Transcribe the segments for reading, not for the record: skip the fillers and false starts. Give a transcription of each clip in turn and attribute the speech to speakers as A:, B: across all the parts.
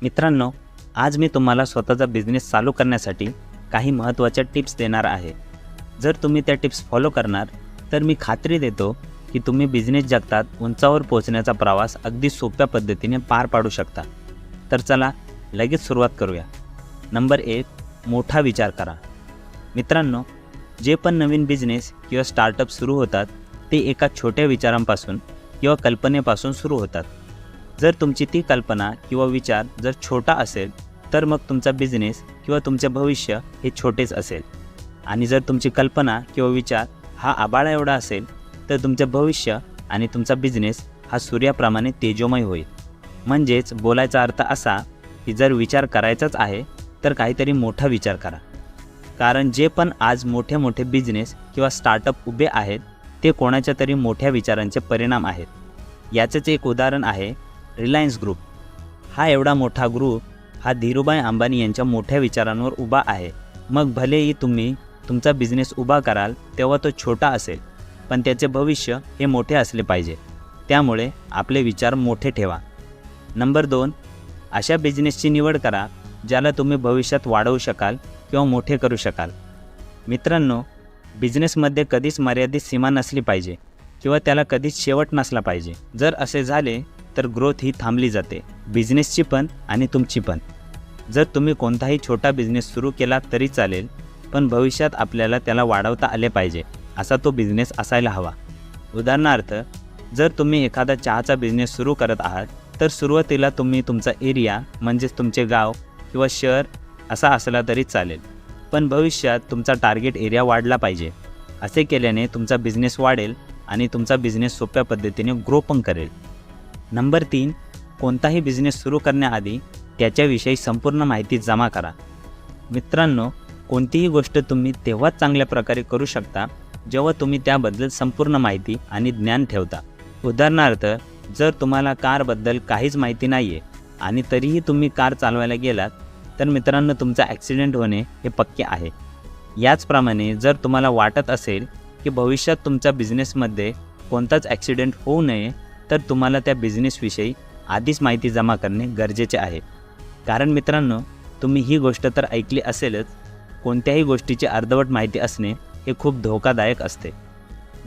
A: मित्रांनो, आज मी तुम्हाला स्वतःचा बिझनेस चालू करण्यासाठी काही महत्त्वाच्या टिप्स देणार आहे. जर तुम्ही त्या टिप्स फॉलो करणार तर मी खात्री देतो की तुम्ही बिझनेस जगतात उंचावर पोहोचण्याचा प्रवास अगदी सोप्या पद्धतीने पार पाडू शकता. तर चला लगेच सुरुवात करूया. नंबर 1, मोठा विचार करा. मित्रांनो, जे पण नवीन बिझनेस किंवा स्टार्टअप सुरू होतात ते एका छोट्या विचारांपासून किंवा कल्पनेपासून सुरू होतात. जर तुमची ती कल्पना किंवा विचार जर छोटा असेल तर मग तुमचा बिझनेस किंवा तुमचे भविष्य हे छोटेच असेल. आणि जर तुमची कल्पना किंवा विचार हा आभाळा एवढा असेल तर तुमचे भविष्य आणि तुमचा बिझनेस हा सूर्याप्रमाणे तेजोमय होईल. म्हणजेच बोलायचा अर्थ असा की जर विचार करायचाच आहे तर काहीतरी मोठा विचार करा. कारण जे पण आज मोठे मोठे बिझनेस किंवा स्टार्टअप उभे आहेत ते कोणाच्या तरी मोठ्या विचारांचे परिणाम आहेत. याचेच एक उदाहरण आहे रिलायन्स ग्रुप. हा एवढा मोठा ग्रुप हा धीरूभाई अंबानी यांच्या मोठ्या विचारांवर उभा आहे. मग भलेही तुम्ही तुमचा बिझनेस उभा कराल तेव्हा तो छोटा असेल, पण त्याचे भविष्य हे मोठे असले पाहिजे. त्यामुळे आपले विचार मोठे ठेवा. नंबर 2, अशा बिझनेसची निवड करा ज्याला तुम्ही भविष्यात वाढवू शकाल किंवा मोठे करू शकाल. मित्रांनो, बिझनेसमध्ये कधीच मर्यादित सीमा नसली पाहिजे किंवा त्याला कधीच शेवट नसला पाहिजे. जर असे झाले तर ग्रोथ ही थांबली जाते, बिझनेसची पण आणि तुमची पण. जर तुम्ही कोणताही छोटा बिझनेस सुरू केला तरी चालेल, पण भविष्यात आपल्याला त्याला वाढवता आले पाहिजे असा तो बिझनेस असायला हवा. उदाहरणार्थ, जर तुम्ही एखादा चहाचा बिझनेस सुरू करत आहात तर सुरुवातीला तुम्ही तुमचा एरिया म्हणजेच तुमचे गाव किंवा शहर असा असला तरी चालेल, पण भविष्यात तुमचा टार्गेट एरिया वाढला पाहिजे. असे केल्याने तुमचा बिझनेस वाढेल आणि तुमचा बिझनेस सोप्या पद्धतीने ग्रो पण करेल. नंबर 3, कोणताही बिझनेस सुरू करण्याआधी त्याच्याविषयी संपूर्ण माहिती जमा करा. मित्रांनो, कोणतीही गोष्ट तुम्ही तेव्हाच चांगल्या प्रकारे करू शकता जेव्हा तुम्ही त्याबद्दल संपूर्ण माहिती आणि ज्ञान ठेवता. उदाहरणार्थ, जर तुम्हाला कारबद्दल काहीच माहिती नाही आहे आणि तरीही तुम्ही कार चालवायला गेलात तर मित्रांनो तुमचा ॲक्सिडेंट होणे हे पक्के आहे. याचप्रमाणे जर तुम्हाला वाटत असेल की भविष्यात तुमच्या बिझनेसमध्ये कोणताच ॲक्सिडेंट होऊ नये तर तुम्हाला त्या बिझनेसविषयी आधीच माहिती जमा करणे गरजेचे आहे. कारण मित्रांनो, तुम्ही ही गोष्ट तर ऐकली असेलच, कोणत्याही गोष्टीची अर्धवट माहिती असणे हे खूप धोकादायक असते.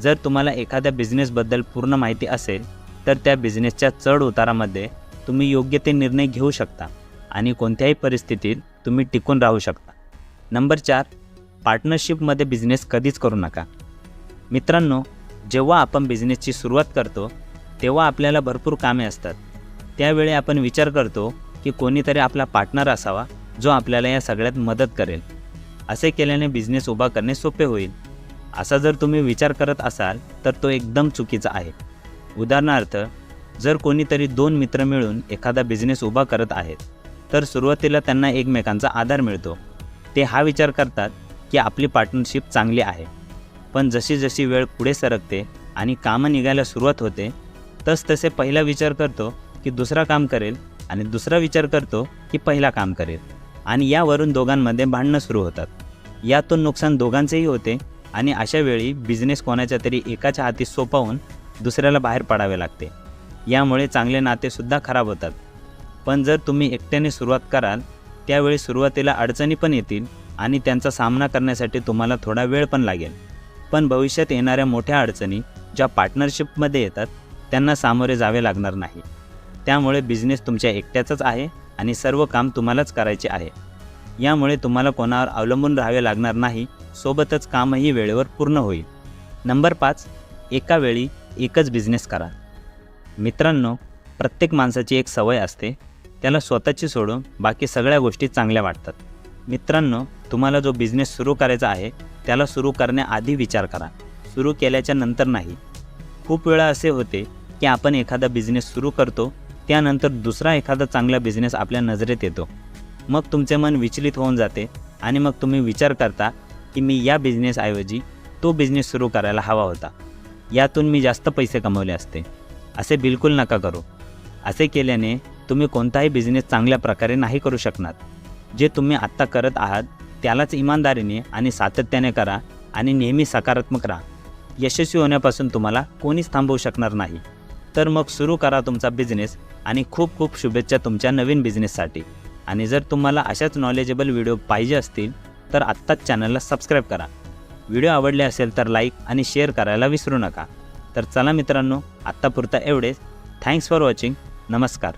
A: जर तुम्हाला एखाद्या बिझनेसबद्दल पूर्ण माहिती असेल तर त्या बिझनेसच्या चढ उतारामध्ये तुम्ही योग्य ते निर्णय घेऊ शकता आणि कोणत्याही परिस्थितीत तुम्ही टिकून राहू शकता. नंबर 4, पार्टनरशिपमध्ये बिझनेस कधीच करू नका. मित्रांनो, जेव्हा आपण बिझनेसची सुरुवात करतो तेव्हा आपल्याला भरपूर कामे असतात. त्यावेळी आपण विचार करतो की कोणीतरी आपला पार्टनर असावा जो आपल्याला या सगळ्यात मदत करेल. असे केल्याने बिझनेस उभा करणे सोपे होईल. असा जर तुम्ही विचार करत असाल तर तो एकदम चुकीचा आहे. उदाहरणार्थ, जर कोणीतरी 2 मित्र मिळून एखादा बिझनेस उभा करत आहेत तर सुरुवातीला त्यांना एकमेकांचा आधार मिळतो. ते हा विचार करतात की आपली पार्टनरशिप चांगली आहे. पण जशी जशी वेळ पुढे सरकते आणि कामं निघायला सुरुवात होते तसतसे पहिला विचार करतो की दुसरा काम करेल आणि दुसरा विचार करतो की पहिला काम करेल आणि यावरून दोघांमध्ये भांडणं सुरू होतात. यातून नुकसान दोघांचेही होते आणि अशा वेळी बिझनेस कोणाच्या तरी एकाच्या हाती सोपवून दुसऱ्याला बाहेर पडावे लागते. यामुळे चांगले नातेसुद्धा खराब होतात. पण जर तुम्ही एकट्याने सुरुवात कराल त्यावेळी सुरुवातीला अडचणी पण येतील आणि त्यांचा सामना करण्यासाठी तुम्हाला थोडा वेळ पण लागेल. पण भविष्यात येणाऱ्या मोठ्या अडचणी ज्या पार्टनरशिपमध्ये येतात त्यांना सामोरे जावे लागणार नाही. त्यामुळे बिझनेस तुमच्या एकट्याचाच आहे आणि सर्व काम तुम्हालाच करायचे आहे. यामुळे तुम्हाला कोणावर अवलंबून राहावे लागणार नाही, सोबतच कामही वेळेवर पूर्ण होईल. नंबर 5, एका वेळी एकच बिझनेस करा. मित्रांनो, प्रत्येक माणसाची एक सवय असते, त्याला स्वतःची सोडून बाकी सगळ्या गोष्टी चांगल्या वाटतात. मित्रांनो, तुम्हाला जो बिझनेस सुरू करायचा आहे त्याला सुरू करण्याआधी विचार करा, सुरू केल्याच्या नंतर नाही. खूप वेळा असे होते की आपण एखादा बिझनेस सुरू करतो, त्यानंतर दुसरा एखादा चांगला बिझनेस आपल्या नजरेत येतो. मग तुमचे मन विचलित होऊन जाते आणि मग तुम्ही विचार करता की मी या बिझनेसऐवजी तो बिझनेस सुरू करायला हवा होता, यातून मी जास्त पैसे कमवले असते. असे बिलकुल नका करू. असे केल्याने तुम्ही कोणताही बिझनेस चांगल्या प्रकारे नाही करू शकणार. जे तुम्ही आत्ता करत आहात त्यालाच इमानदारीने आणि सातत्याने करा आणि नेहमी सकारात्मक राहा. यशस्वी होण्यापासून तुम्हाला कोणीच थांबवू शकणार नाही. तर मग सुरू करा तुमचा बिझनेस आणि खूप खूप शुभेच्छा तुमच्या नवीन बिझनेससाठी. आणि जर तुम्हाला अशाच नॉलेजेबल व्हिडिओ पाहिजे असतील तर आत्ताच चॅनलला सबस्क्राईब करा. व्हिडिओ आवडले असेल तर लाईक आणि शेअर करायला विसरू नका. तर चला मित्रांनो, आत्तापुरता एवढेच. Thanks for watching. नमस्कार.